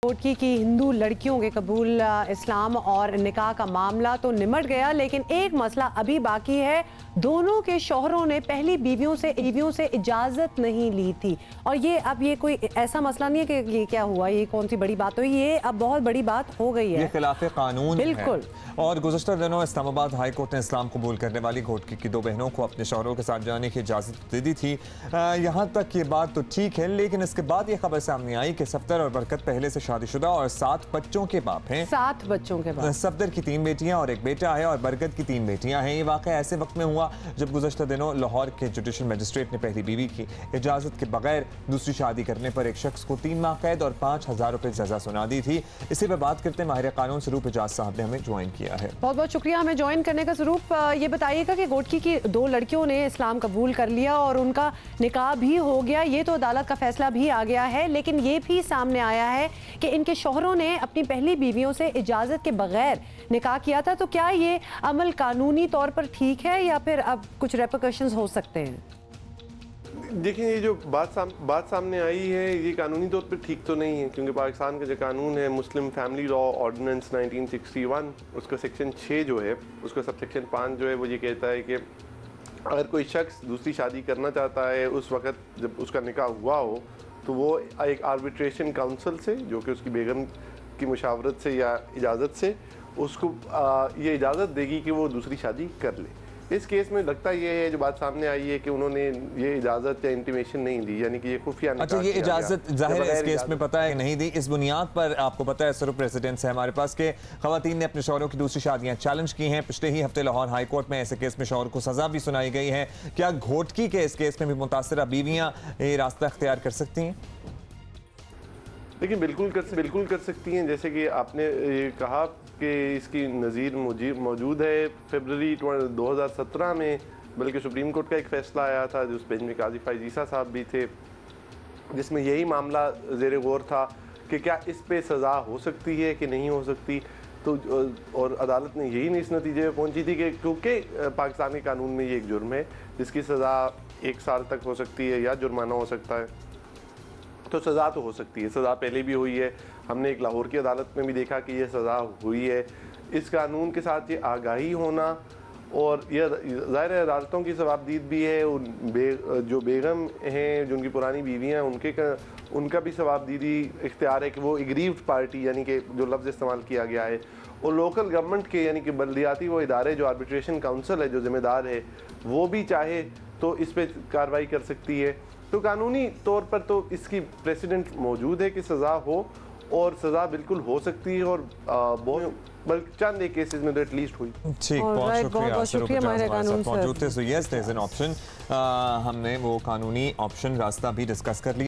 कोटकी की हिंदू लड़कियों के कबूल इस्लाम और निकाह का मामला तो निमट गया, लेकिन एक मसला अभी बाकी है। दोनों के शौहरों ने पहली बीवियों से इजाजत नहीं ली थी। और ये कोई ऐसा मसला नहीं है कि ये क्या हुआ, ये कौन सी बड़ी बात हुई, ये अब बहुत बड़ी बात हो गई है। ये खिलाफ कानून बिल्कुल है। और गुज़श्ता दिनों इस्लामाबाद हाई कोर्ट ने इस्लाम कबूल करने वाली कोटकी की 2 बहनों को अपने शौहरों के साथ जाने की इजाज़त दे दी थी। यहाँ तक ये बात तो ठीक है, लेकिन इसके बाद ये खबर सामने आई कि सफदर और बरकत पहले से शादीशुदा और 7 बच्चों के बाप हैं। 7 बच्चों के बाप। सफदर की 3 बेटियां और 1 बेटा है और बरकत की 3 बेटियां हैं। ये वाक़या ऐसे वक्त में हुआ जब गुज़श्ता दिनों लाहौर के जुडिशल मजिस्ट्रेट ने पहली बीवी की इजाज़त के बगैर दूसरी शादी करने पर एक शख्स को 3 माह कैद और 5,000 रुपये सज़ा सुना दी थी। इसी पर बात करते माहिर कानून स्वरूप एजाज साहब ने हमें ज्वाइन किया है। बहुत बहुत शुक्रिया हमें ज्वाइन करने का। स्वरूप, ये बताइएगा कि कोटकी की 2 लड़कियों ने इस्लाम कबूल कर लिया और उनका निकाह भी हो गया, ये तो अदालत का फैसला भी आ गया है, लेकिन ये भी सामने आया है कि इनके शौहरों ने अपनी पहली बीवियों से इजाज़त के बगैर निकाह किया था। तो क्या ये अमल कानूनी तौर पर ठीक है या फिर अब कुछ रेपरकशंस हो सकते हैं? देखिए, ये जो बात सामने आई है ये कानूनी तौर पर ठीक तो नहीं है, क्योंकि पाकिस्तान का जो कानून है मुस्लिम फैमिली लॉ ऑर्डिनेंस 1961, उसका सेक्शन 6 जो है, उसका सब सेक्शन 5 जो है वो ये कहता है कि अगर कोई शख्स दूसरी शादी करना चाहता है उस वक़्त जब उसका निकाह हुआ हो तो वो एक आर्बिट्रेशन काउंसिल से, जो कि उसकी बेगम की मुशावरत से या इजाज़त से, उसको ये इजाज़त देगी कि वो दूसरी शादी कर ले। इस केस में लगता ये है, जो बात सामने आई है कि उन्होंने ये इजाज़त या इंटीमेशन नहीं दी, यानी कि ये खुफिया। अच्छा, ये इजाज़त जाहिर है इस केस में पता है नहीं दी। इस बुनियाद पर आपको पता है सर प्रेसिडेंट्स है हमारे पास के खवातीन ने अपने शौहरों की दूसरी शादियां चैलेंज की हैं। पिछले ही हफ्ते लाहौर हाई कोर्ट में ऐसे केस में शौहर को सजा भी सुनाई गई है। क्या घोटकी के इस केस में भी मुतासरा बीवियां ये रास्ता अख्तियार कर सकती हैं? लेकिन बिल्कुल कर सकती हैं। जैसे कि आपने ये कहा कि इसकी नज़ीर मौजूद है। फरवरी 2017 में बल्कि सुप्रीम कोर्ट का एक फ़ैसला आया था, जिस बेंच में काजी फ़ाइज़ ईसा साहब भी थे, जिसमें यही मामला ज़ेर गौर था कि क्या इस पे सज़ा हो सकती है कि नहीं हो सकती। तो और अदालत ने यही इस नतीजे पर पहुंची थी कि क्योंकि पाकिस्तानी कानून में ये एक जुर्म है जिसकी सज़ा 1 साल तक हो सकती है या जुर्माना हो सकता है, तो सज़ा तो हो सकती है। सज़ा पहले भी हुई है, हमने एक लाहौर की अदालत में भी देखा कि ये सज़ा हुई है। इस कानून के साथ ये आगाही होना और ये ज़ाहिर है अदालतों की सवाबदीद भी है। जो बेगम हैं, जो उनकी पुरानी बीवियाँ हैं, उनका भी सवाबदीदी इख्तियार है कि वो एग्रीव्ड पार्टी, यानी कि जो लफ्ज़ इस्तेमाल किया गया है, और लोकल गवर्नमेंट के यानी कि बल्दियाती वो इदारे जो आर्बिट्रेशन काउंसिल है जो ज़िम्मेदार है, वो भी चाहे तो इस पर कार्रवाई कर सकती है। तो कानूनी तौर पर तो इसकी प्रेसिडेंट मौजूद है कि सज़ा हो, और सज़ा बिल्कुल हो सकती है, और बहुत बल्कि चंद एक केसेस में तो एटलीस्ट हुई। ठीक, बहुत शुक्रिया माहिर कानून मौजूद थे। So yes there is an option. हमने वो कानूनी ऑप्शन रास्ता भी डिस्कस कर लिया।